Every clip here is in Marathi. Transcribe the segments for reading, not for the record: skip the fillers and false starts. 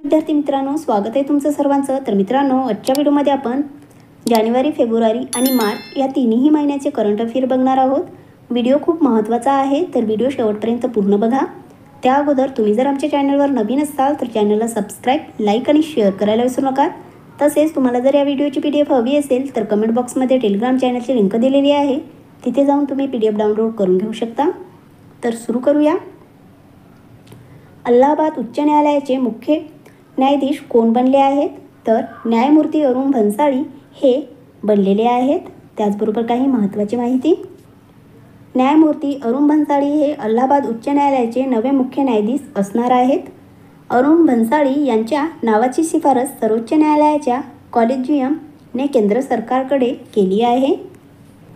विद्यार्थी मित्रांनो, स्वागत आहे तुमचं सर्वांचं. तर मित्रांनो, आजच्या व्हिडिओमध्ये आपण जानेवारी, फेब्रुवारी आणि मार्च या तिन्ही महिन्याचे करंट अफेअर बघणार आहोत. व्हिडिओ खूप महत्त्वाचा आहे, तर व्हिडिओ शेवटपर्यंत पूर्ण बघा. त्या अगोदर तुम्ही जर आमच्या चॅनलवर नवीन असाल तर चॅनलला सबस्क्राईब, लाईक आणि शेअर करायला विसरू नका. तसेच तुम्हाला जर या व्हिडिओची PDF हवी असेल तर कमेंट बॉक्समध्ये टेलिग्राम चॅनलची लिंक दिलेली आहे, तिथे जाऊन तुम्ही PDF डाउनलोड करून घेऊ शकता. तर सुरू करूया. अलाहाबाद उच्च न्यायालयाचे मुख्य न्यायाधीश कोण बनले आहेत? तर न्यायमूर्ती अरुण भन्साळी हे बनलेले आहेत. त्याचबरोबर काही महत्त्वाची माहिती. न्यायमूर्ती अरुण भन्साळी हे अलाहाबाद उच्च न्यायालयाचे नवे मुख्य न्यायाधीश असणार आहेत. अरुण भन्साळी यांच्या नावाची शिफारस सर्वोच्च न्यायालयाच्या कॉलेजियमने केंद्र सरकारकडे केली आहे.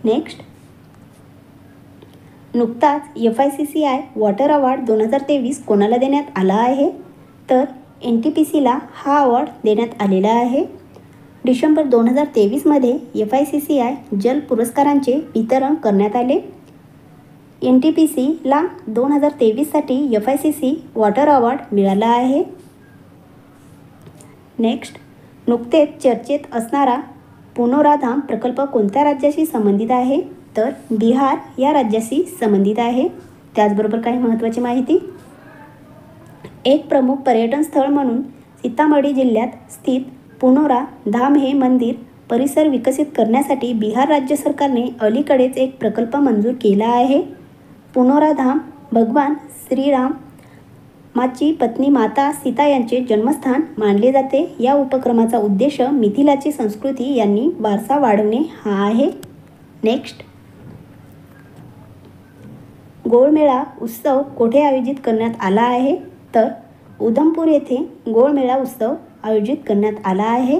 नेक्स्ट, नुकताच FICCI वॉटर अवॉर्ड 2023 कोणाला देण्यात आला आहे? तर NTPCला हा अवॉर्ड देण्यात आलेला आहे. डिसेंबर 2023मध्ये FICCI जल पुरस्कारांचे वितरण करण्यात आले. NTPCला 2023साठी FICC वॉटर अवॉर्ड मिळाला आहे. नेक्स्ट, नुकतेच चर्चेत असणारा पुनोराधाम प्रकल्प कोणत्या राज्याशी संबंधित आहे? तर बिहार या राज्याशी संबंधित आहे. त्याचबरोबर काही महत्त्वाची माहिती. एक प्रमुख पर्यटन स्थळ म्हणून सीतामढी जिल्ह्यात स्थित पुनोरा धाम हे मंदिर परिसर विकसित करण्यासाठी बिहार राज्य सरकारने अलीकडेच एक प्रकल्प मंजूर केला आहे. पुनोरा धाम भगवान श्रीराम माची पत्नी माता सीता यांचे जन्मस्थान मानले जाते. या उपक्रमाचा उद्देश मिथिलाची संस्कृती यांनी वारसा वाढवणे हा आहे. नेक्स्ट, गोळमेळा उत्सव कोठे आयोजित करण्यात आला आहे? तर उधमपूर येथे गोळमेळा उत्सव आयोजित करण्यात आला आहे.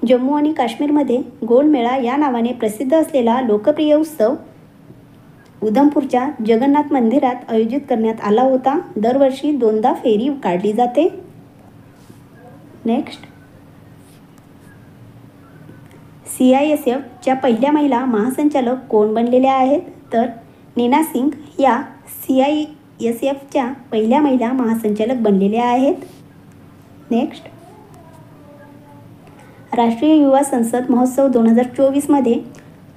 जम्मू आणि काश्मीरमध्ये गोळमेळा या नावाने प्रसिद्ध असलेला लोकप्रिय उत्सव उधमपूरच्या जगन्नाथ मंदिरात आयोजित करण्यात आला होता. दरवर्षी 2दा फेरी काढली जाते. नेक्स्ट, CISFच्या पहिल्या महिला महासंचालक कोण बनलेल्या आहेत? तर नीना सिंग या CISFच्या पहिल्या महिला महासंचालक बनलेल्या आहेत. नेक्स्ट, राष्ट्रीय युवा संसद महोत्सव 2024मध्ये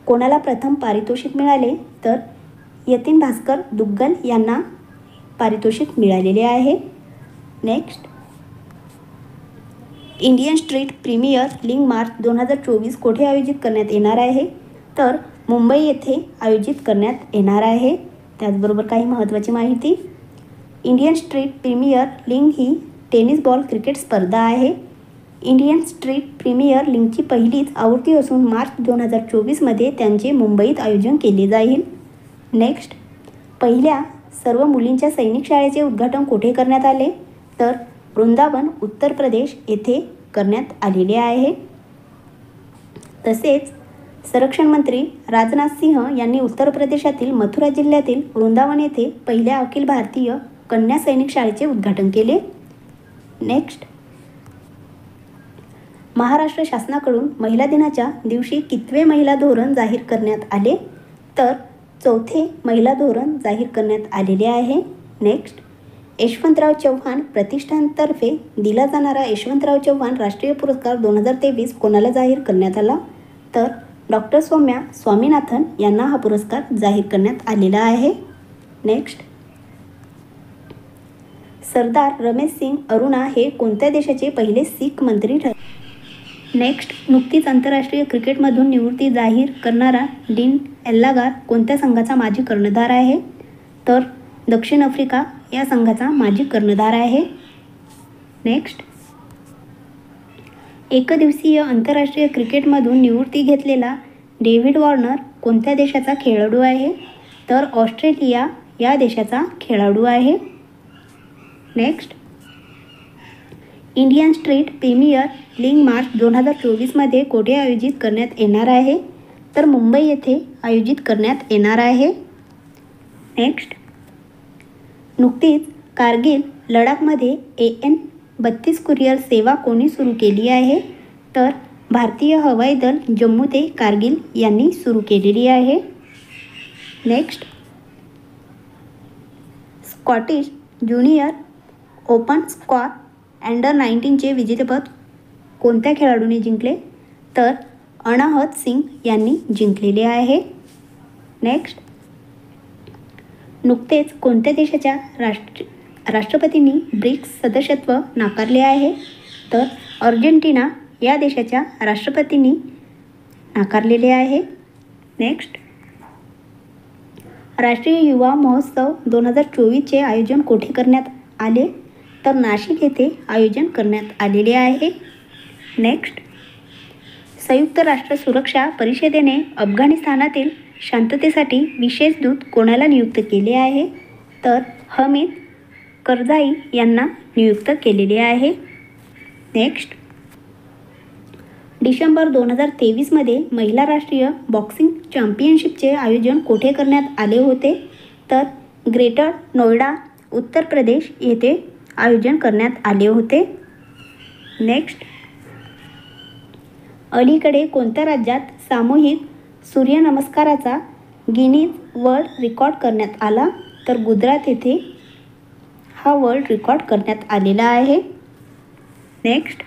कोणाला प्रथम पारितोषिक मिळाले? तर यतीन भास्कर दुग्गल यांना पारितोषिक मिळालेले आहे. Next, Indian street premier league March 2024 कोठे आयोजित करण्यात येणार आहे? तर मुंबई येथे आयोजित करण्यात येणार आहे. त्याचबरोबर काही महत्त्वाची माहिती. इंडियन स्ट्रीट प्रीमियर लीग ही टेनिस बॉल क्रिकेट स्पर्धा आहे. इंडियन स्ट्रीट प्रीमियर लीगची पहिलीच आवृत्ती असून मार्च 2024मध्ये त्यांचे मुंबईत आयोजन केले जाईल. नेक्स्ट, पहिल्या सर्व मुलींच्या सैनिक शाळेचे उद्घाटन कोठे करण्यात आले? तर वृंदावन उत्तर प्रदेश येथे करण्यात आलेले आहे. तसेच संरक्षण मंत्री राजनाथ सिंह यांनी उत्तर प्रदेशातील मथुरा जिल्ह्यातील वृंदावन येथे पहिल्या अखिल भारतीय कन्या सैनिक शाळेचे उद्घाटन केले. नेक्स्ट, महाराष्ट्र शासनाकडून महिला दिनाच्या दिवशी कितवे महिला धोरण जाहीर करण्यात आले? तर 4थे महिला धोरण जाहीर करण्यात आलेले आहे. नेक्स्ट, यशवंतराव चव्हाण प्रतिष्ठानतर्फे दिला जाणारा यशवंतराव चव्हाण राष्ट्रीय पुरस्कार 2023 कोणाला जाहीर करण्यात आला? तर डॉक्टर सौम्या स्वामीनाथन यांना हा पुरस्कार जाहीर करण्यात आलेला आहे. नेक्स्ट, सरदार रमेश सिंग अरुणा हे कोणत्या देशाचे पहिले सिख मंत्री ठरले? नेक्स्ट, नुकतीच आंतरराष्ट्रीय क्रिकेटमधून निवृत्ती जाहीर करणारा डीन एल्गार कोणत्या संघाचा माजी कर्णधार आहे? तर दक्षिण आफ्रिका या संघाचा माजी कर्णधार आहे. नेक्स्ट, एकदिवसीय आंतरराष्ट्रीय क्रिकेटमधून निवृत्ती घेतलेला डेव्हिड वॉर्नर कोणत्या देशाचा खेळाडू आहे? तर ऑस्ट्रेलिया या देशाचा खेळाडू आहे. Next, Indian street premier league March 2024मध्ये कोठे आयोजित करण्यात येणार आहे? तर मुंबई येथे आयोजित करण्यात येणार आहे. नेक्स्ट, नुकतीच कारगिल लडाखमध्ये AN-32 कुरिअर सेवा कोणी सुरू केली आहे? तर भारतीय हवाई दल जम्मू ते कारगिल यांनी सुरू केलेली आहे. नेक्स्ट, स्कॉटिश ज्युनियर ओपन अंडर-19चे विजेतेपद कोणत्या खेळाडूने जिंकले? तर अनाहत सिंग यांनी जिंकलेले आहे. नेक्स्ट, नुकतेच कोणत्या देशाच्या राष्ट्रपतींनी ब्रिक्स सदस्यत्व नाकारले आहे? तर अर्जेंटिना या देशाच्या राष्ट्रपतींनी नाकारलेले आहे. नेक्स्ट, राष्ट्रीय युवा महोत्सव 2024चे आयोजन कोठे करण्यात आले? तर नाशिक येथे आयोजन करण्यात आलेले आहे. नेक्स्ट, संयुक्त राष्ट्र सुरक्षा परिषदेने अफगाणिस्तानातील शांततेसाठी विशेष दूत कोणाला नियुक्त केले आहे? तर हमीद करझाई यांना नियुक्त केलेले आहे. नेक्स्ट, डिसेंबर 2023मध्ये महिला राष्ट्रीय बॉक्सिंग चॅम्पियनशिपचे आयोजन कोठे करण्यात आले होते? तर ग्रेटर नोएडा, उत्तर प्रदेश येथे आयोजन करण्यात आले होते. नेक्स्ट, अलीकडे कोणत्या राज्यात सामूहिक सूर्यनमस्काराचा गिनीज वर्ल्ड रेकॉर्ड करण्यात आला? तर गुजरात येथे हा वर्ल्ड रेकॉर्ड करण्यात आलेला आहे. नेक्स्ट,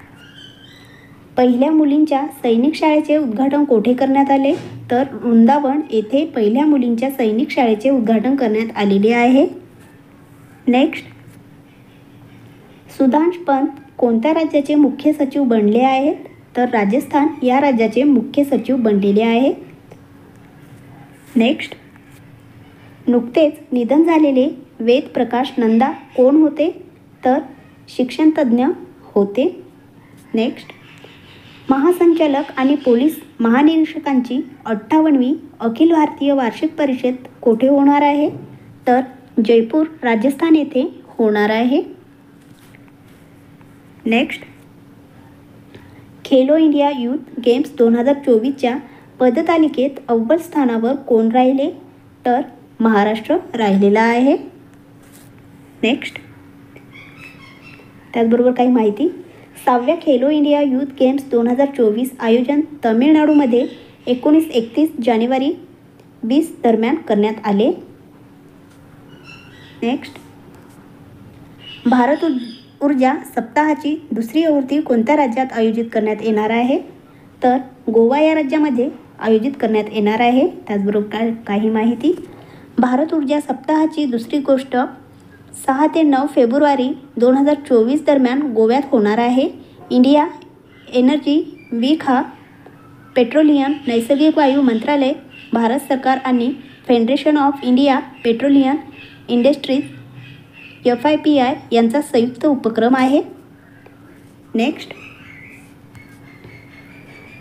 पहिल्या मुलींच्या सैनिक शाळेचे उद्घाटन कोठे करण्यात आले? तर वृंदावन येथे पहिल्या मुलींच्या सैनिक शाळेचे उद्घाटन करण्यात आलेले आहे. नेक्स्ट, सुधांश पंत कोणत्या राज्याचे मुख्य सचिव बनले आहेत? तर राजस्थान या राज्याचे मुख्य सचिव बनलेले आहेत. नेक्स्ट, नुकतेच निधन झालेले वेद प्रकाश नंदा कोण होते? तर शिक्षणतज्ज्ञ होते. नेक्स्ट, महासंचालक आणि पोलीस महानिरीक्षकांची 58वी अखिल भारतीय वार्षिक परिषद कोठे होणार आहे? तर जयपूर राजस्थान येथे होणार आहे. Next, Khelo India Youth Games 2024च्या पदतालिकेत अव्वल स्थानावर कोण राहिले? तर महाराष्ट्र राहिलेला आहे. नेक्स्ट, त्याचबरोबर काही माहिती. 6व्या खेलो इंडिया यूथ गेम्स 2024 आयोजन तमिळनाडूमध्ये 19-31 जानेवारी 20 दरम्यान करण्यात आले. नेक्स्ट, भारत ऊर्जा सप्ताहाची दुसरी आवृत्ती कोणत्या राज्यात आयोजित करण्यात येणार आहे? तर गोवा या राज्यामध्ये आयोजित करण्यात येणार आहे. त्याचबरोबर काही माहिती. भारत ऊर्जा सप्ताहाची दुसरी गोष्ट 6 ते 9 फेब्रुवारी 2024 दरम्यान गोव्यात होणार आहे. इंडिया एनर्जी वीक हा पेट्रोलियम नैसर्गिक वायू मंत्रालय, भारत सरकार आणि federation of India petroleum industries FIPI यांचा संयुक्त उपक्रम आहे. नेक्स्ट,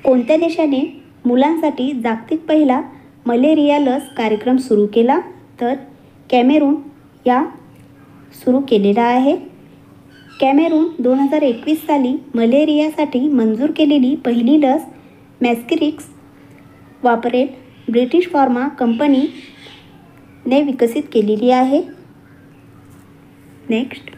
कोणत्या देशाने मुलांसाठी जागतिक पहिला मलेरिया लस कार्यक्रम सुरू केला? तर कॅमेरून या सुरू केलेला आहे. कॅमेरून 2021 साली मलेरियासाठी मंजूर केलेली पहिली लस मॅस्किरिक्स वापरेल ब्रिटिश फार्मा कंपनीने विकसित केलेली आहे. नेक्स्ट,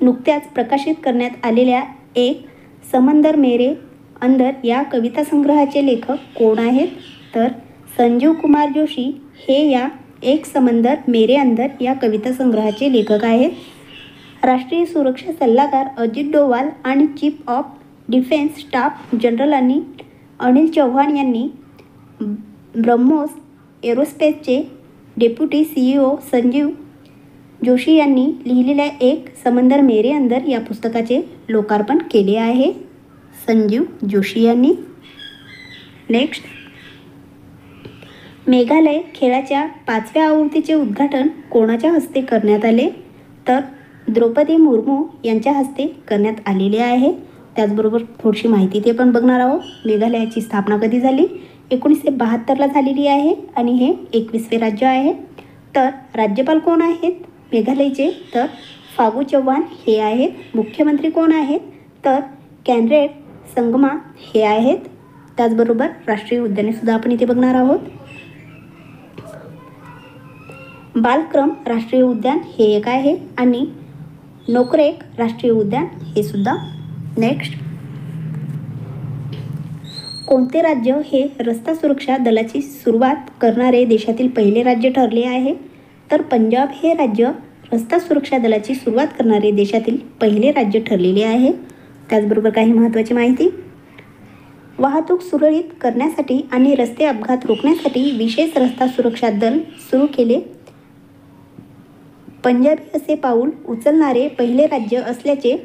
नुकत्याच प्रकाशित करण्यात आलेल्या एक समंदर मेरे अंदर या कविता संग्रहाचे लेखक कोण आहेत? तर संजीव कुमार जोशी हे या एक समंदर मेरे अंदर या कविता संग्रहाचे लेखक आहेत. राष्ट्रीय सुरक्षा सल्लागार अजित डोवाल आणि chief of defence staff general Anil Chauhan यांनी ब्रह्मोस एरोस्पेसचे डेप्युटी CEO संजीव जोशी यांनी लिहिलेल्या एक समंदर मेरे अंदर या पुस्तकाचे लोकार्पण केले आहे. संजीव जोशी यांनी. नेक्स्ट, मेघालय खेळाच्या 5व्या आवृत्तीचे उद्घाटन कोणाच्या हस्ते करण्यात आले? तर द्रौपदी मुर्मू यांच्या हस्ते करण्यात आलेले आहे. त्याचबरोबर थोडीशी माहिती ते पण बघणार आहोत. मेघालयाची स्थापना कधी झाली? 1972ला झालेली आहे आणि हे 21वे राज्य आहे. तर राज्यपाल कोण आहेत मेघालयचे? तर फागू चौहान हे आहेत. मुख्यमंत्री कोण आहेत? तर कॅनरेड संगमा हे आहेत. त्याचबरोबर राष्ट्रीय उद्यानेसुद्धा आपण इथे बघणार आहोत. बालक्रम राष्ट्रीय उद्यान हे एक आहे आणि नोकरेक राष्ट्रीय उद्यान हे सुद्धा. नेक्स्ट, कोणते राज्य हे रस्ता सुरक्षा दलाची सुरुवात करणारे देशातील पहिले राज्य ठरले आहे? तर पंजाब हे राज्य रस्ता सुरक्षा दलाची सुरुवात करणारे देशातील पहिले राज्य ठरलेले आहे. त्याचबरोबर काही महत्त्वाची माहिती. वाहतूक सुरळीत करण्यासाठी आणि रस्ते अपघात रोखण्यासाठी विशेष रस्ता सुरक्षा दल सुरू केले. पंजाबी असे पाऊल उचलणारे पहिले राज्य असल्याचे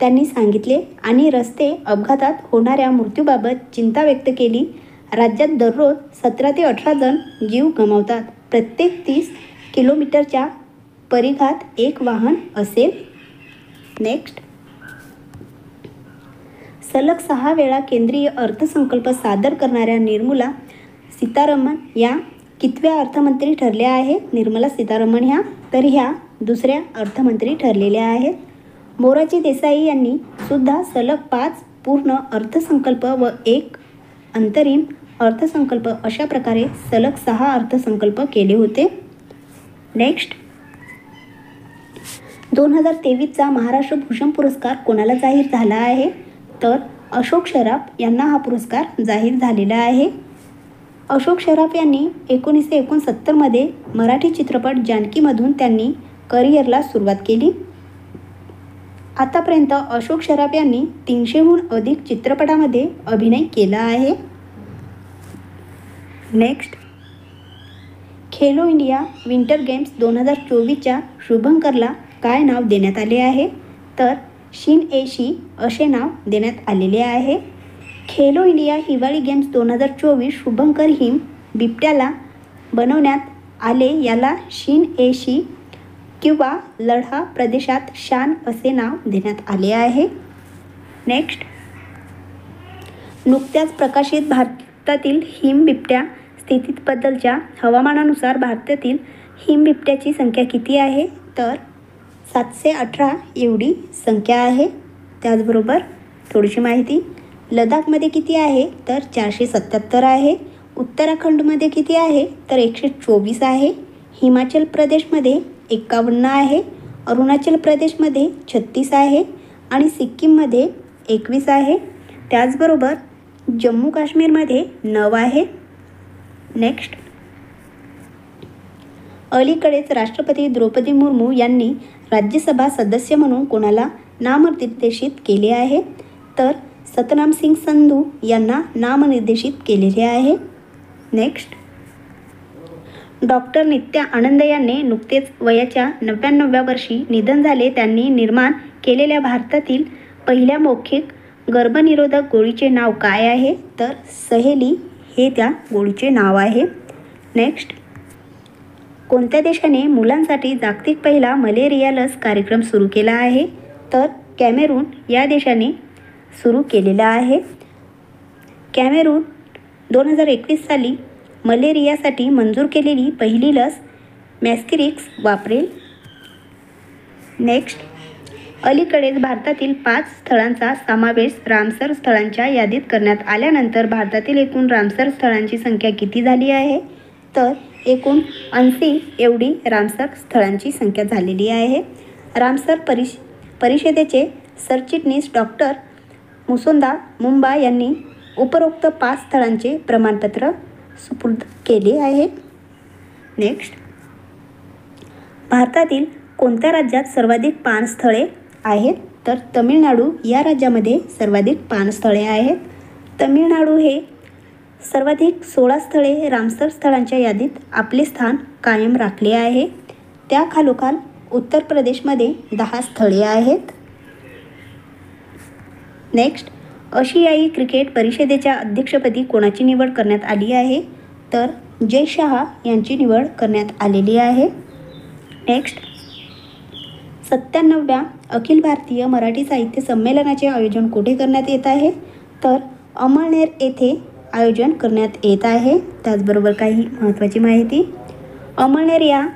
त्यांनी सांगितले आणि रस्ते अपघातात होणाऱ्या मृत्यूबाबत चिंता व्यक्त केली. राज्यात दररोज 17 ते 18 जण जीव गमावतात. प्रत्येक 30 किलोमीटरच्या परिघात एक वाहन असेल. नेक्स्ट. सलग 6 वेळा केंद्रीय अर्थसंकल्प सादर करणाऱ्या निर्मला सीतारामन या कितव्या अर्थमंत्री ठरल्या आहेत? निर्मला सीतारामन ह्या दुसऱ्या अर्थमंत्री ठरलेल्या आहेत. मोरारजी देसाई यांनी सुद्धा सलग 5 पूर्ण अर्थसंकल्प व 1 अंतरिम अर्थसंकल्प अशा प्रकारे सलग 6 अर्थसंकल्प केले होते. नेक्स्ट. 2023चा महाराष्ट्र भूषण पुरस्कार कोणाला जाहीर झाला आहे? तर अशोक सराफ यांना हा पुरस्कार जाहीर झालेला आहे. अशोक सराफ यांनी 1969मध्ये मराठी चित्रपट जानकीमधून त्यांनी करिअरला सुरुवात केली. आतापर्यंत अशोक सराफ यांनी 300हून अधिक चित्रपटामध्ये अभिनय केला आहे. Next. Khelo India Winter Games 2024च्या शुभंकरला काय नाव देण्यात आले आहे? तर शिन-ए-शी असे नाव देण्यात आलेले आहे. खेलो इंडिया हिवाळी गेम्स 2024 शुभंकर हिम बिबट्याला बनवण्यात आले. याला शिन-ए-शी किंवा लढा प्रदेशात शान असे नाव देण्यात आले आहे. नेक्स्ट. नुकत्याच प्रकाशित भारतातील हिमबिबट्या स्थितीबद्दलच्या हवामानानुसार भारतातील हिमबिबट्याची संख्या किती आहे? तर 718 एवढी संख्या आहे. त्याचबरोबर थोडीशी माहिती. लडाखमध्ये किती आहे? तर 477 आहे. उत्तराखंडमध्ये किती आहे? तर 124 आहे. हिमाचल प्रदेशमध्ये 51 आहे. अरुणाचल प्रदेशमध्ये 36 आहे आणि सिक्कीममध्ये 21 आहे. त्याचबरोबर जम्मू काश्मीरमध्ये 9 आहे. नेक्स्ट. अलीकडेच राष्ट्रपती द्रौपदी मुर्मू यांनी राज्यसभा सदस्य म्हणून कोणाला नामनिर्देशित केले आहे? तर सतनाम सिंग संधू यांना नामनिर्देशित केलेले आहे. नेक्स्ट. डॉक्टर नित्या आनंद यांनी नुकतेच वयाच्या 99व्या वर्षी निधन झाले. त्यांनी निर्माण केलेल्या भारतातील पहिल्या मौखिक गर्भनिरोधक गोळीचे नाव काय आहे? तर सहेली हे त्या गोळीचे नाव आहे. नेक्स्ट. कोणत्या देशाने मुलांसाठी जागतिक पहिला मलेरिया लस कार्यक्रम सुरू केला आहे? तर कॅमेरून या देशाने सुरू केलेला आहे. कॅमेरून 2021 साली मलेरियासाठी मंजूर केलेली पहिली लस मॅस्किरिक्स वापरेल. नेक्स्ट. अलीकडेच भारतातील 5 स्थळांचा समावेश रामसर स्थळांच्या यादीत करण्यात आल्यानंतर भारतातील एकूण रामसर स्थळांची संख्या किती झाली आहे? तर एकूण 80 एवढी रामसर स्थळांची संख्या झालेली आहे. रामसर परिषदेचे सरचिटणीस डॉक्टर मुकुंदा मुंबा यांनी उपरोक्त 5 स्थळांचे प्रमाणपत्र सुपूर्द केले आहे. नेक्स्ट. भारतातील कोणत्या राज्यात सर्वाधिक पाणस्थळे आहेत? तर तमिळनाडू या राज्यामध्ये सर्वाधिक पाणस्थळे आहेत. तमिळनाडू हे सर्वाधिक 16 स्थळे रामसर स्थळांच्या यादीत आपले स्थान कायम राखले आहे. त्या खालोखाल उत्तर प्रदेशमध्ये 10 स्थळे आहेत. नेक्स्ट. आशियाई क्रिकेट परिषदेच्या अध्यक्षपदी कोणाची निवड करण्यात आली आहे? तर जय शहा यांची निवड करण्यात आलेली आहे. नेक्स्ट. 97व्या अखिल भारतीय मराठी साहित्य संमेलनाचे आयोजन कुठे करण्यात येत आहे? तर अमळनेर येथे आयोजन करण्यात येत आहे. त्याचबरोबर काही महत्त्वाची माहिती. अमळनेर या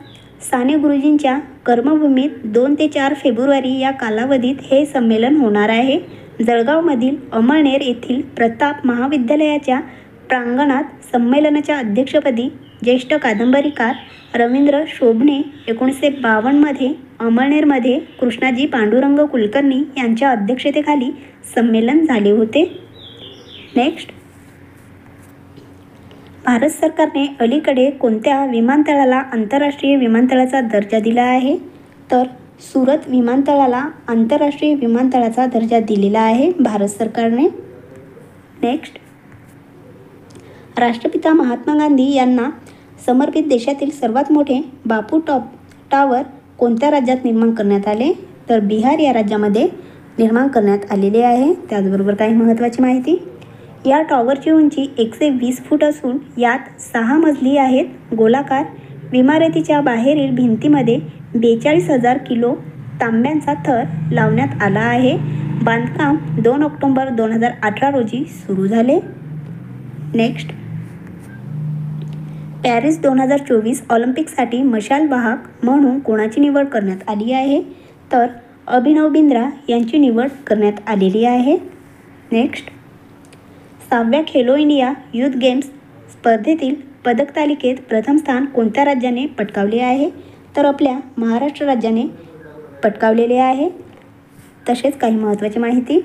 साने गुरुजींच्या कर्मभूमीत 2 ते 4 फेब्रुवारी या कालावधीत हे संमेलन होणार आहे. जळगावमधील अमळनेर येथील प्रताप महाविद्यालयाच्या प्रांगणात संमेलनाच्या अध्यक्षपदी ज्येष्ठ कादंबरीकार रवींद्र शोभणे 1952मध्ये अमळनेरमध्ये कृष्णाजी पांडुरंग कुलकर्णी यांच्या अध्यक्षतेखाली संमेलन झाले होते. नेक्स्ट. भारत सरकारने अलीकडे कोणत्या विमानतळाला आंतरराष्ट्रीय विमानतळाचा दर्जा दिला आहे? तर सुरत विमानतळाला आंतरराष्ट्रीय विमानतळाचा दर्जा दिलेला आहे भारत सरकारने. नेक्स्ट, राष्ट्रपिता महात्मा गांधी यांना समर्पित देशातील सर्वात मोठे बापू टावर कोणत्या राज्यात निर्माण करण्यात आले? तर बिहार या राज्यामध्ये निर्माण करण्यात आलेले आहे. त्याचबरोबर काही महत्त्वाची माहिती, या टॉवरची उंची 120 फूट असून यात 6 मजली आहेत. गोलाकार इमारतीच्या बाहेरील भिंतीमध्ये 42,000 किलो तांब्याचा थर लावण्यात आला आहे. बांधकाम 2 ऑक्टोबर 2018 रोजी सुरू झाले. नेक्स्ट, पॅरिस 2024 ऑलिम्पिकसाठी मशाल वाहक म्हणून कोणाची निवड करण्यात आली आहे? तर अभिनव बिंद्रा यांची निवड करण्यात आलेली आहे. नेक्स्ट, 6व्या खेलो इंडिया यूथ गेम्स स्पर्धेतील पदक तालिकेत प्रथम स्थान कोणत्या राज्याने पटकावले आहे? तर आपल्या महाराष्ट्र राज्याने पटकावलेले आहे. तसेच काही महत्त्वाची माहिती,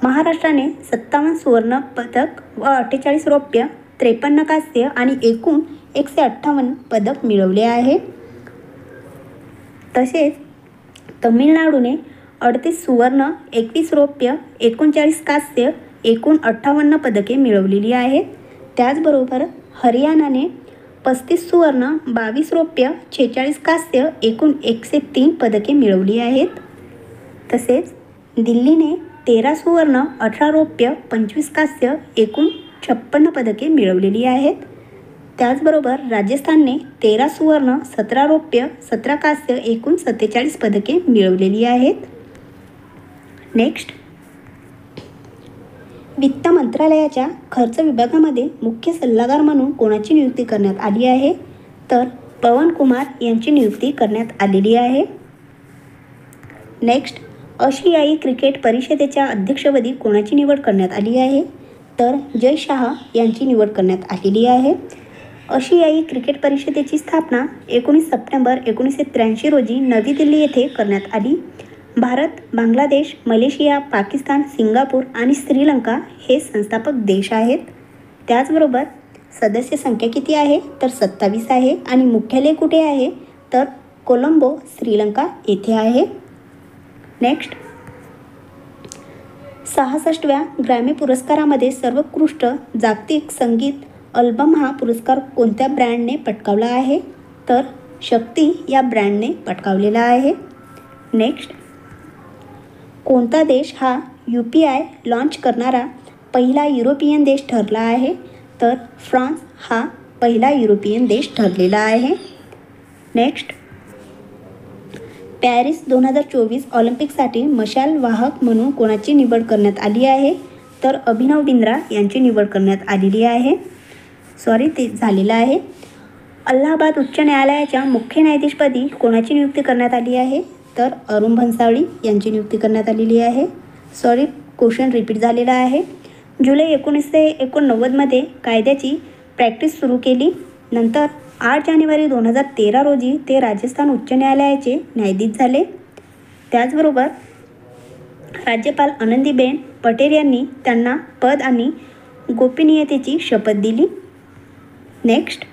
महाराष्ट्राने 57 सुवर्ण पदक व 48 रौप्य, 53 कांस्य आणि एकूण 158 पदक मिळवले आहे. तसेच तमिळनाडूने 38 सुवर्ण, 21 रौप्य, 39 कांस्य, एकूण 58 पदके मिळवलेली आहेत. त्याचबरोबर हरियाणाने 35 सुवर्ण, 22 रौप्य, 46 कांस्य, एकूण 103 पदके मिळवली आहेत. तसेच दिल्लीने 13 सुवर्ण, 18 रौप्य, 25 कांस्य, एकूण 56 पदके मिळवलेली आहेत. त्याचबरोबर राजस्थानने 13 सुवर्ण, 17 रौप्य, 17 कांस्य, एकूण 47 पदके मिळवलेली आहेत. नेक्स्ट, वित्त मंत्रालयाच्या खर्च विभागामध्ये मुख्य सल्लागार म्हणून कोणाची नियुक्ती करण्यात आली आहे? तर पवन कुमार यांची नियुक्ती करण्यात आलेली आहे. नेक्स्ट, आशियाई क्रिकेट परिषदेच्या अध्यक्षपदी कोणाची निवड करण्यात आली आहे? तर जय शाह यांची निवड करण्यात आलेली आहे. आशियाई क्रिकेट परिषदेची स्थापना 19 सप्टेंबर 1983 रोजी नवी दिल्ली येथे करण्यात आली. भारत, बांगलादेश, मलेशिया, पाकिस्तान, सिंगापूर आणि श्रीलंका हे संस्थापक देश आहेत. त्याचबरोबर सदस्य संख्या किती आहे? तर 27 आहे. आणि मुख्यालय कुठे आहे? तर कोलंबो, श्रीलंका येथे आहे. नेक्स्ट, 66व्या ग्रॅमी पुरस्कारामध्ये सर्वोत्कृष्ट जागतिक संगीत अल्बम हा पुरस्कार कोणत्या ब्रँडने पटकावला आहे? तर शक्ती या ब्रँडने पटकावलेला आहे. नेक्स्ट, कोणता देश हा UPI लॉन्च करणारा पहिला युरोपियन देश ठरला आहे? तर फ्रान्स हा पहिला युरोपियन देश ठरलेला आहे. नेक्स्ट, पॅरिस 2024 ऑलिम्पिकसाठी मशाल वाहक म्हणून कोणाची निवड करण्यात आली आहे? तर अभिनव बिंद्रा यांची निवड करण्यात आलेली आहे. ते झालेलं आहे. अलाहाबाद उच्च न्यायालयाच्या मुख्य न्यायाधीशपदी कोणाची नियुक्ती करण्यात आली आहे? तर अरुण भन्साळी यांची नियुक्ती करण्यात आलेली आहे. क्वेश्चन रिपीट झालेला आहे. जुलै 1989मध्ये कायद्याची प्रॅक्टिस सुरू केली. नंतर 8 जानेवारी 2013 रोजी ते राजस्थान उच्च न्यायालयाचे न्यायाधीश झाले. त्याचबरोबर राज्यपाल आनंदीबेन पटेल यांनी त्यांना पद आणि गोपनीयतेची शपथ दिली. नेक्स्ट,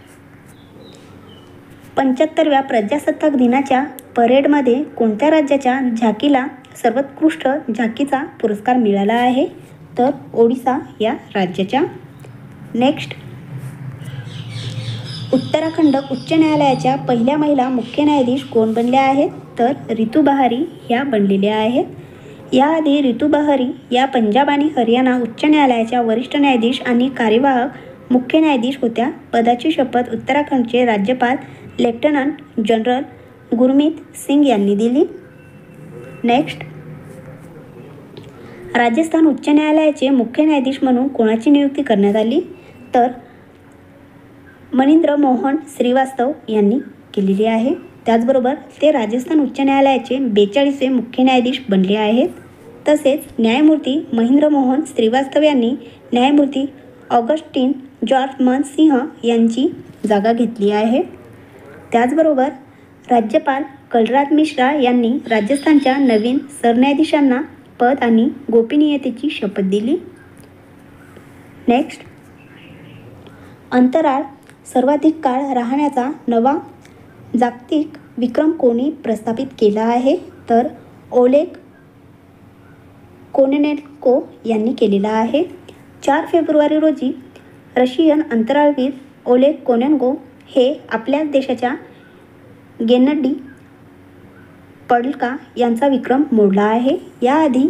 75व्या प्रजासत्ताक दिनाच्या परेडमध्ये कोणत्या राज्याच्या झाकीला सर्वोत्कृष्ट झाकीचा पुरस्कार मिळाला आहे? तर ओडिसा या राज्याच्या. नेक्स्ट, उत्तराखंड उच्च न्यायालयाच्या पहिल्या महिला मुख्य न्यायाधीश कोण बनल्या आहेत? तर रितू बहारी ह्या बनलेल्या आहेत. याआधी रितू बहारी या पंजाब आणि हरियाणा उच्च न्यायालयाच्या वरिष्ठ न्यायाधीश आणि कार्यवाहक मुख्य न्यायाधीश होत्या. पदाची शपथ उत्तराखंडचे राज्यपाल लेफ्टनंट जनरल गुरमीत सिंग यांनी दिली. नेक्स्ट, राजस्थान उच्च न्यायालयाचे मुख्य न्यायाधीश म्हणून कोणाची नियुक्ती करण्यात आली? तर मनिंद्र मोहन श्रीवास्तव यांनी केलेली आहे. त्याचबरोबर ते राजस्थान उच्च न्यायालयाचे 42वे मुख्य न्यायाधीश बनले आहेत. तसेच न्यायमूर्ती महेंद्र मोहन श्रीवास्तव यांनी न्यायमूर्ती ऑगस्टिन जॉर्ज मन सिंह यांची जागा घेतली आहे. त्याचबरोबर राज्यपाल कलराज मिश्रा यांनी राजस्थानच्या नवीन सरन्यायाधीशांना पद आणि गोपनीयतेची शपथ दिली. नेक्स्ट, अंतराळ सर्वाधिक काळ राहण्याचा नवा जागतिक विक्रम कोणी प्रस्थापित केला आहे? तर ओलेग कोनेनेन्को यांनी केलेला आहे. 4 फेब्रुवारी रोजी रशियन अंतराळवीर ओलेग कोनेन्को हे आपल्याच देशाच्या गेन्नडी पडल्का यांचा विक्रम मोडला आहे. याआधी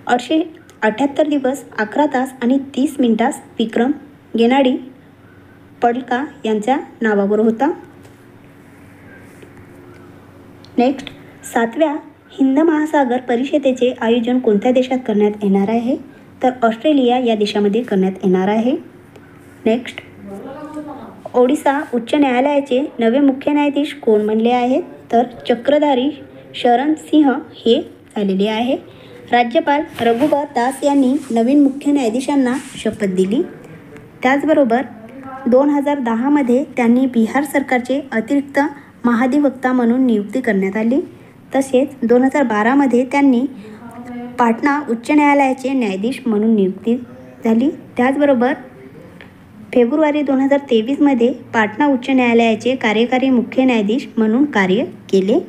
878 दिवस 11 तास आणि 30 मिनिटास विक्रम गेन्नाडी पडल्का यांच्या नावावर होता. नेक्स्ट, 7व्या हिंद महासागर परिषदेचे आयोजन कोणत्या देशात करण्यात येणार आहे? तर ऑस्ट्रेलिया या देशामध्ये करण्यात येणार आहे. नेक्स्ट, ओडिशा उच्च न्यायालयाचे नवे मुख्य न्यायाधीश कोण बनले आहेत? तर चक्रधारी शरण सिंह हे झालेले आहे. राज्यपाल रघुबर दास यांनी नवीन मुख्य न्यायाधीशांना शपथ दिली. त्याचबरोबर 2010मध्ये त्यांनी बिहार सरकारचे अतिरिक्त महाधिवक्ता म्हणून नियुक्ती करण्यात आली. तसेच 2012मध्ये त्यांनी पाटणा उच्च न्यायालयाचे न्यायाधीश म्हणून नियुक्ती झाली. त्याचबरोबर फेब्रुवारी 2023मध्ये पाटणा उच्च न्यायालयाचे कार्यकारी मुख्य न्यायाधीश म्हणून कार्य केले.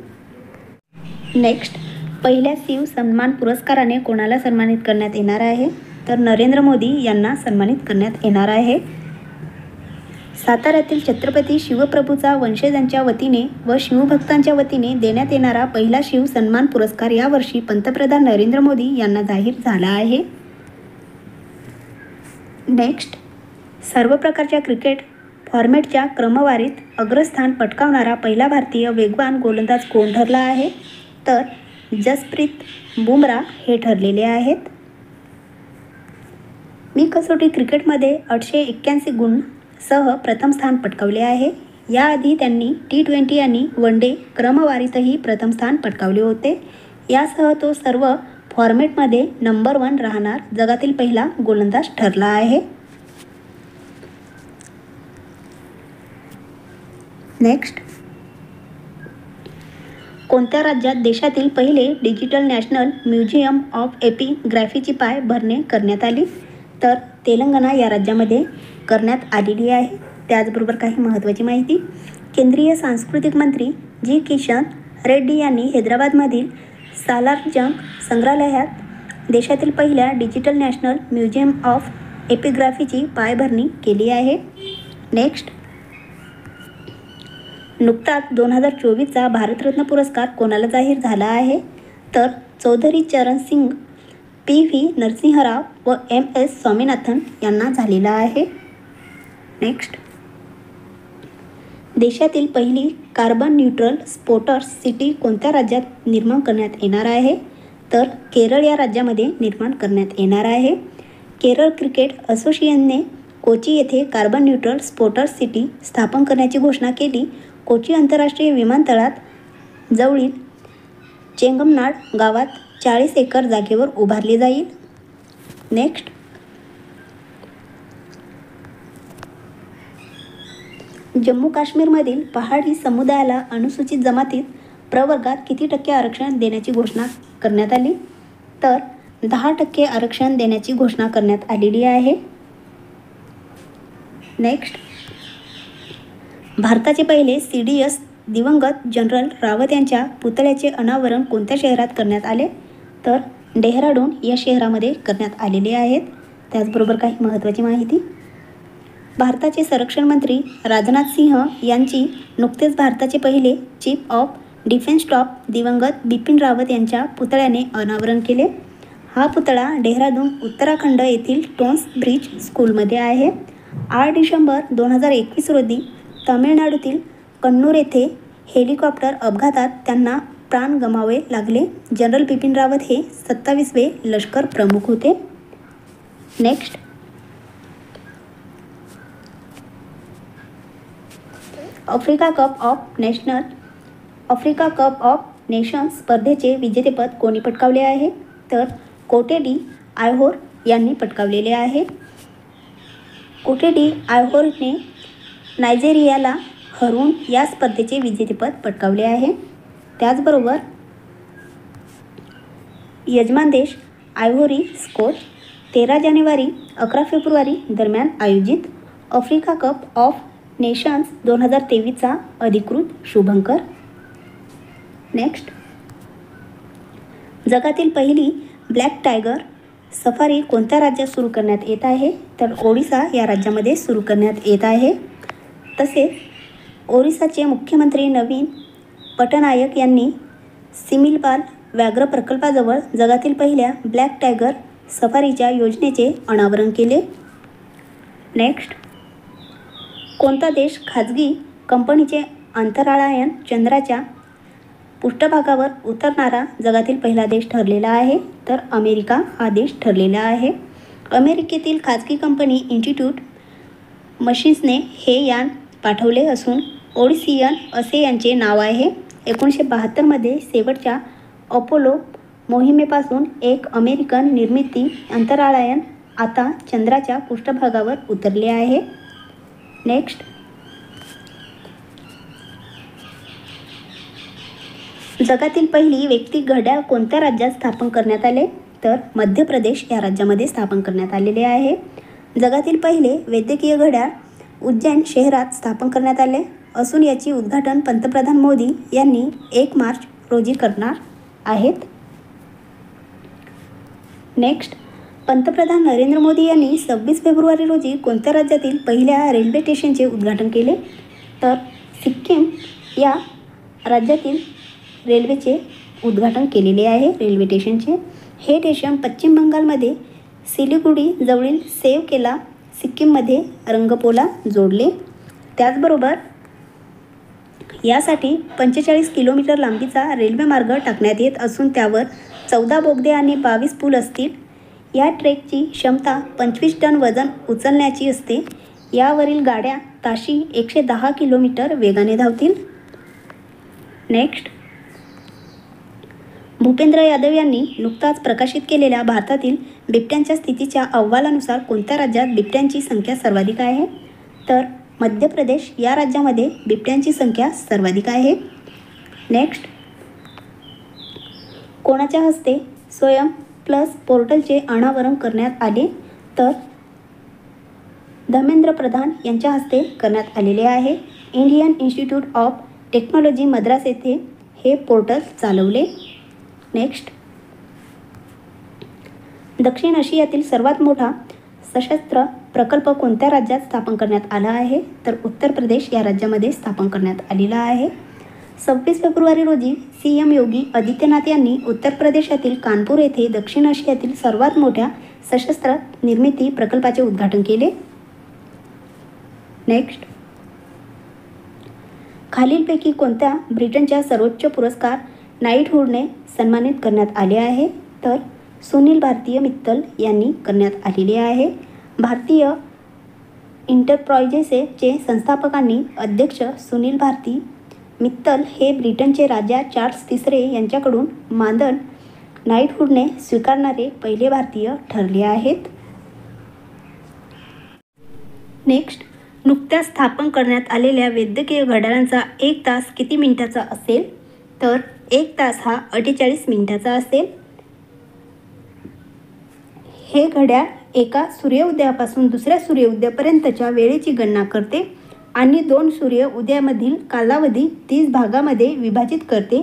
नेक्स्ट, पहिल्या शिव सन्मान पुरस्काराने कोणाला सन्मानित करण्यात येणार आहे? तर नरेंद्र मोदी यांना सन्मानित करण्यात येणार आहे. साताऱ्यातील छत्रपती शिवप्रभूचा वंशजांच्या वतीने व शिवभक्तांच्या वतीने देण्यात येणारा पहिला शिव सन्मान पुरस्कार यावर्षी पंतप्रधान नरेंद्र मोदी यांना जाहीर झाला आहे. नेक्स्ट, सर्व प्रकारच्या क्रिकेट फॉर्मॅटच्या क्रमवारीत अग्रस्थान पटकावणारा पहिला भारतीय वेगवान गोलंदाज कोण ठरला आहे? तर जसप्रीत बुमराह हे ठरलेले आहेत. मी कसोटी क्रिकेटमध्ये 881 गुणांसह प्रथम स्थान पटकावले आहे. याआधी त्यांनी T20 आणि वन डे क्रमवारीतही प्रथम स्थान पटकावले होते. यासह तो सर्व फॉर्मॅटमध्ये नंबर 1 राहणार जगातील पहिला गोलंदाज ठरला आहे. नेक्स्ट, कोणत्या राज्यात देशातील पहिले डिजिटल नॅशनल म्युझियम ऑफ एपिग्राफीची पायाभरणी करण्यात आली? तर तेलंगणा या राज्यामध्ये करण्यात आलेली आहे. त्याचबरोबर काही महत्त्वाची माहिती. केंद्रीय सांस्कृतिक मंत्री जी किशन रेड्डी यांनी हैदराबादमधील सालारजंग संग्रहालयात देशातील पहिल्या डिजिटल नॅशनल म्युझियम ऑफ एपिग्राफीची पायाभरणी केली आहे. नेक्स्ट, नुकताच 2024चा भारतरत्न पुरस्कार कोणाला जाहीर झाला आहे? तर चौधरी चरण सिंग, PV नरसिंहराव व MS स्वामीनाथन यांना झालेला आहे. नेक्स्ट, देशातील पहिली कार्बन न्यूट्रल स्पोर्ट्स सिटी कोणत्या राज्यात निर्माण करण्यात येणार आहे? तर केरळ या राज्यामध्ये निर्माण करण्यात येणार आहे. केरळ क्रिकेट असोसिएशनने कोची येथे कार्बन न्यूट्रल स्पोर्ट्स सिटी स्थापन करण्याची घोषणा केली. कोची आंतरराष्ट्रीय विमानतळात जवळील चेंगमनाड गावात 40 एकर जागेवर उभारली जाईल. नेक्स्ट, जम्मू काश्मीरमधील पहाडी समुदायाला अनुसूचित जमातीत प्रवर्गात किती टक्के आरक्षण देण्याची घोषणा करण्यात आली? तर 10% आरक्षण देण्याची घोषणा करण्यात आलेली आहे. नेक्स्ट, भारताचे पहिले CDS दिवंगत जनरल रावत यांच्या पुतळ्याचे अनावरण कोणत्या शहरात करण्यात आले? तर डेहराडून या शहरामध्ये करण्यात आलेले आहेत. त्याचबरोबर काही महत्त्वाची माहिती. भारताचे संरक्षण मंत्री राजनाथ सिंह यांची नुकतेच भारताचे पहिले चीफ ऑफ डिफेन्स स्टाफ दिवंगत बिपिन रावत यांच्या पुतळ्याने अनावरण केले. हा पुतळा डेहराडून उत्तराखंड येथील टोन्स ब्रिज स्कूलमध्ये आहे. 8 डिसेंबर 2021 रोजी तामिळनाडूतील कन्नूर येथे हेलिकॉप्टर अपघातात त्यांना प्राण गमावे लागले. जनरल बिपिन रावत हे 27वे लष्कर प्रमुख होते. Next, Africa cup of nations स्पर्धेचे विजेतेपद कोणी पटकावले आहे? तर कोटे डी आयहोर यांनी पटकावलेले आहे. कोटे डी आयहोरने नायजेरियाला हरवून या स्पर्धेचे विजेतेपद पटकावले आहे. त्याचबरोबर यजमान देश आयव्होरी कोस्ट 13 जानेवारी 11 फेब्रुवारी दरम्यान आयोजित आफ्रिका कप ऑफ नेशन्स 2023चा अधिकृत शुभंकर. नेक्स्ट, जगातील पहिली ब्लॅक टायगर सफारी कोणत्या राज्यात सुरू करण्यात येत आहे? तर ओडिसा या राज्यामध्ये सुरू करण्यात येत आहे. तसेच ओरिसाचे मुख्यमंत्री नवीन पटनायक यांनी सिमिलपाल व्याघ्र प्रकल्पाजवळ जगातील पहिल्या ब्लॅक टायगर सफारीच्या योजनेचे अनावरण केले. नेक्स्ट, कोणता देश खाजगी कंपनीचे अंतराळयान चंद्राच्या पृष्ठभागावर उतरणारा जगातील पहिला देश ठरलेला आहे? तर अमेरिका हा देश ठरलेला आहे. अमेरिकेतील खाजगी कंपनी इन्स्टिट्यूट मशीन्सने हे यान पाठवले असून ओडिसियन असे यांचे नाव आहे. 1972मध्ये शेवटच्या अपोलो मोहिमेपासून एक अमेरिकन निर्मिती अंतराळयान आता चंद्राच्या पृष्ठभागावर उतरले आहे. नेक्स्ट, जगातील पहिली वैयक्तिक घड्याळ कोणत्या राज्यात स्थापन करण्यात आले? तर मध्य प्रदेश या राज्यामध्ये स्थापन करण्यात आलेले आहे. जगातील पहिले वैद्यकीय घड्याळ उज्जैन शहरात स्थापन करण्यात आले असून याचे उद्घाटन पंतप्रधान मोदी यांनी 1 मार्च रोजी करणार आहेत. नेक्स्ट, पंतप्रधान नरेंद्र मोदी यांनी 26 फेब्रुवारी रोजी कोणत्या राज्यातील पहिल्या रेल्वे स्टेशनचे उद्घाटन केले? तर सिक्कीम या राज्यातील रेल्वेचे उद्घाटन केलेले आहे रेल्वे स्टेशनचे. हे स्टेशन पश्चिम बंगालमध्ये सिलिगुडी जवळील सेवकेला सिक्कीममध्ये रंगपोला जोडले. त्याचबरोबर यासाठी 45 किलोमीटर लांबीचा रेल्वे मार्ग टाकण्यात येत असून त्यावर 14 बोगदे आणि 22 पूल असतील. या ट्रेकची क्षमता 25 टन वजन उचलण्याची असते. यावरील गाड्या ताशी 110 किलोमीटर वेगाने धावतील. नेक्स्ट, भूपेंद्र यादव यांनी नुकताच प्रकाशित केलेल्या भारतातील बिबट्यांच्या स्थितीच्या अहवालानुसार कोणत्या राज्यात बिबट्यांची संख्या सर्वाधिक आहे? तर मध्य प्रदेश या राज्यामध्ये बिबट्यांची संख्या सर्वाधिक आहे. नेक्स्ट, कोणाच्या हस्ते स्वयं प्लस पोर्टलचे अनावरण करण्यात आले? तर धर्मेंद्र प्रधान यांच्या हस्ते करण्यात आलेले आहे. Indian institute of technology Madras येथे हे पोर्टल चालवले. नेक्स्ट, दक्षिण आशियातील सर्वात मोठा सशस्त्र प्रकल्प कोणत्या राज्यात स्थापन करण्यात आला आहे? तर उत्तर प्रदेश या राज्यामध्ये स्थापन करण्यात आलेला आहे. 26 फेब्रुवारी रोजी CM योगी आदित्यनाथ यांनी उत्तर प्रदेशातील कानपूर येथे दक्षिण आशियातील सर्वात मोठ्या सशस्त्र निर्मिती प्रकल्पाचे उद्घाटन केले. नेक्स्ट, खालीलपैकी कोणत्या ब्रिटनच्या सर्वोच्च पुरस्कार नाईटहुडने सन्मानित करण्यात आले आहे? तर सुनील भारतीय मित्तल यांनी करण्यात आलेले आहे. भारतीय इंटरप्राइजेसचे संस्थापकांनी अध्यक्ष सुनील भारती मित्तल हे ब्रिटनचे राजा चार्ल्स तिसरे यांच्याकडून मानद नाईटहुडने स्वीकारणारे पहिले भारतीय ठरले आहेत. नेक्स्ट, नुकत्याच स्थापन करण्यात आलेल्या वैद्यकीय घड्याळांचा 1 तास किती मिनिटाचा असेल? तर 1 तास हा 48 मिनिटाचा असेल. हे घड्याळ एका सूर्योदयापासून दुसऱ्या सूर्योदयापर्यंतच्या वेळेची गणना करते आणि 2 सूर्योदयामधील कालावधी 30 भागामध्ये विभाजित करते.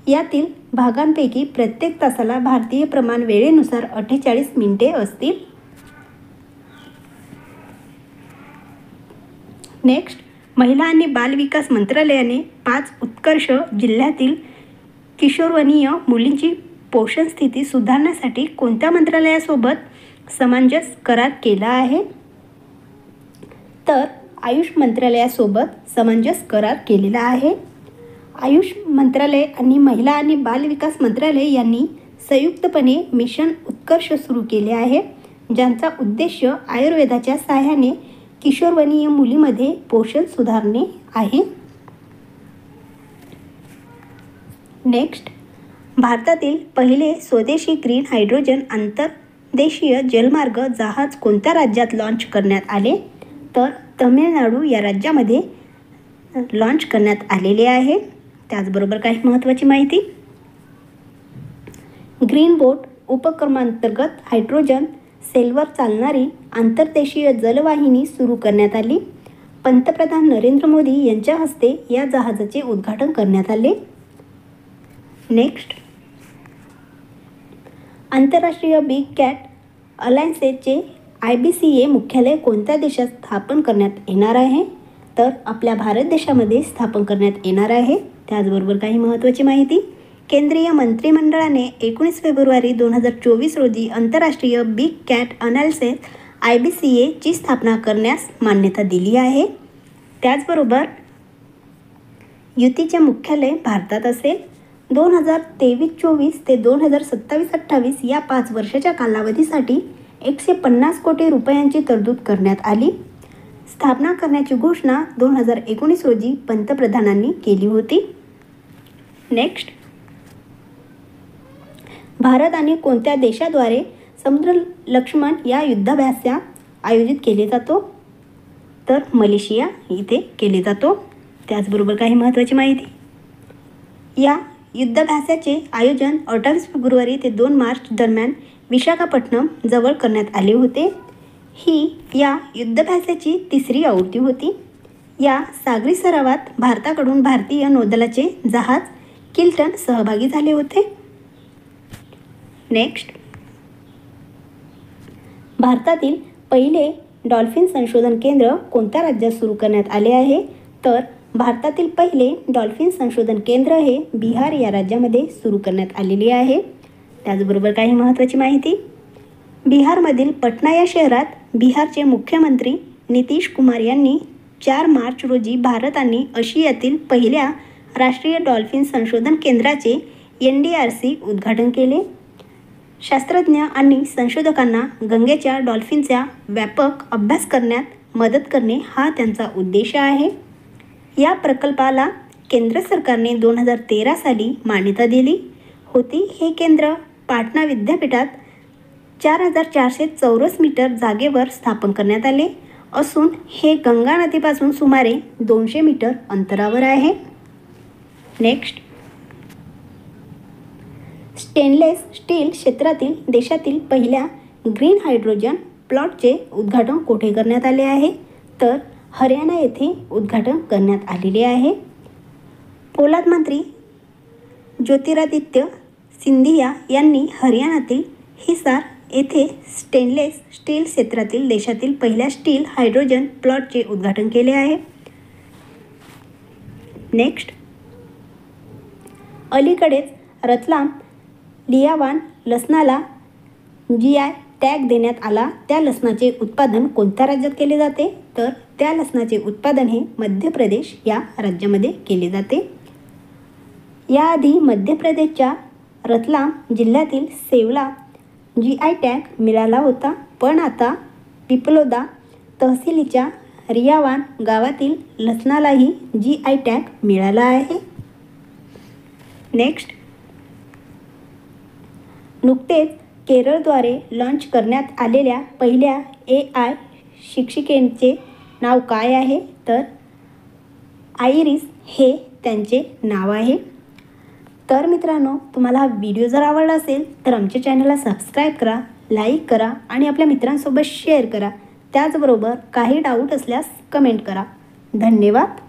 यातील भागांपैकी प्रत्येक तासाला भारतीय प्रमाण वेळेनुसार 48 मिनिटे असतील. नेक्स्ट, महिला आणि बालविकास मंत्रालयाने 5 उत्कर्ष जिल्ह्यातील किशोरवयीन मुलींची पोषण स्थिती सुधारण्यासाठी कोणत्या मंत्रालयासोबत समंजस करार केला आहे? तर आयुष मंत्रालयासोबत समंजस करार केलेला आहे. आयुष मंत्रालय आणि महिला आणि बालविकास मंत्रालय यांनी संयुक्तपणे मिशन उत्कर्ष सुरू केले आहे, ज्यांचा उद्देश आयुर्वेदाच्या सहाय्याने किशोरवयीन मुलीमध्ये पोषण सुधारणे आहे. नेक्स्ट, भारतातील पहिले स्वदेशी ग्रीन हायड्रोजन आंतरदेशीय जलमार्ग जहाज कोणत्या राज्यात लॉन्च करण्यात आले? तर तमिळनाडू या राज्यामध्ये लॉन्च करण्यात आलेले आहे. त्याचबरोबर काही महत्त्वाची माहिती, ग्रीन बोट उपक्रमांतर्गत हायड्रोजन सेलवर चालणारी आंतरदेशीय जलवाहिनी सुरू करण्यात आली. पंतप्रधान नरेंद्र मोदी यांच्या हस्ते या जहाजाचे उद्घाटन करण्यात आले. नेक्स्ट, आंतरराष्ट्रीय बिग कॅट अलायन्सचे IBCA मुख्यालय कोणत्या देशात स्थापन करण्यात येणार आहे? तर आपल्या भारत देशामध्ये स्थापन करण्यात येणार आहे. त्याचबरोबर काही महत्त्वाची माहिती, केंद्रीय मंत्रिमंडळाने 19 फेब्रुवारी 2024 रोजी आंतरराष्ट्रीय बिग कॅट अनालिसिस IBCA ची स्थापना करण्यास मान्यता दिली आहे. त्याचबरोबर युतीचे मुख्यालय भारतात असेल. 2023-24 ते 2027-28 या 5 वर्षाच्या कालावधीसाठी 150 कोटी रुपयांची तरतूद करण्यात आली. स्थापना करण्याची घोषणा 2019 रोजी पंतप्रधानांनी केली होती. नेक्स्ट, भारत आणि कोणत्या देशाद्वारे समुद्र लक्ष्मण या युद्धाभ्यास आयोजित केले जातो? तर मलेशिया इथे केले जातो. त्याचबरोबर काही महत्त्वाची माहिती, या युद्धाभ्यासाचे आयोजन 28 फेब्रुवारी ते 2 मार्च दरम्यान विशाखापट्टणम जवळ करण्यात आले होते. ही या युद्धाभ्यासाची 3री आवृत्ती होती. या सागरी सरावात भारताकडून भारतीय नौदलाचे जहाज किल्टन सहभागी झाले होते. नेक्स्ट, भारतातील पहिले डॉल्फिन संशोधन केंद्र कोणत्या राज्यात सुरू करण्यात आले आहे? तर भारतातील पहिले डॉल्फिन संशोधन केंद्र हे बिहार या राज्यामध्ये सुरू करण्यात आलेले आहे. त्याचबरोबर काही महत्त्वाची माहिती, बिहारमधील पटना या शहरात बिहारचे मुख्यमंत्री नितीश कुमार यांनी 4 मार्च रोजी भारत आणि आशियातील पहिल्या राष्ट्रीय डॉल्फिन संशोधन केंद्राचे NDRC उद्घाटन केले. शास्त्रज्ञ आणि संशोधकांना गंगेच्या डॉल्फिनचा व्यापक अभ्यास करण्यात मदत करणे हा त्यांचा उद्देश आहे. या प्रकल्पाला केंद्र सरकारने 2013 साली मान्यता दिली होती. हे केंद्र पाटणा विद्यापीठात 4400 चौरस मीटर जागेवर स्थापन करण्यात आले असून हे गंगा नदीपासून सुमारे 200 मीटर अंतरावर आहे. नेक्स्ट, स्टेनलेस स्टील क्षेत्रातील देशातील पहिल्या ग्रीन हायड्रोजन प्लॉटचे उद्घाटन कोठे करण्यात आले आहे? तर हरियाणा येथे उद्घाटन करण्यात आलेले आहे. पोलाद मंत्री ज्योतिरादित्य सिंधिया यांनी हरियाणातील हिसार येथे स्टेनलेस स्टील क्षेत्रातील देशातील पहिल्या स्टील हायड्रोजन प्लॉटचे उद्घाटन केले आहे. नेक्स्ट, अलीकडेच रतलाम लियावान लसणाला GI टॅग देण्यात आला. त्या लसणाचे उत्पादन कोणत्या राज्यात केले जाते? तर त्या लसणाचे उत्पादन हे मध्य प्रदेश या राज्यामध्ये केले जाते. याआधी मध्य प्रदेशच्या रतलाम जिल्ह्यातील सेवला GI टॅग मिळाला होता, पण आता पिपलोदा तहसीलीच्या रियावान गावातील लसणालाही GI टॅग मिळाला आहे. नेक्स्ट, नुकतेच केरळद्वारे लॉन्च करण्यात आलेल्या पहिल्या AI शिक्षिकेचे नाव काय आहे? तर आयरिस हे त्यांचे नाव आहे. तर मित्रांनो, तुम्हाला हा व्हिडिओ जर आवडला असेल तर आमच्या चॅनलला सबस्क्राईब करा, लाईक करा आणि आपल्या मित्रांसोबत शेअर करा. त्याचबरोबर काही डाऊट असल्यास कमेंट करा. धन्यवाद.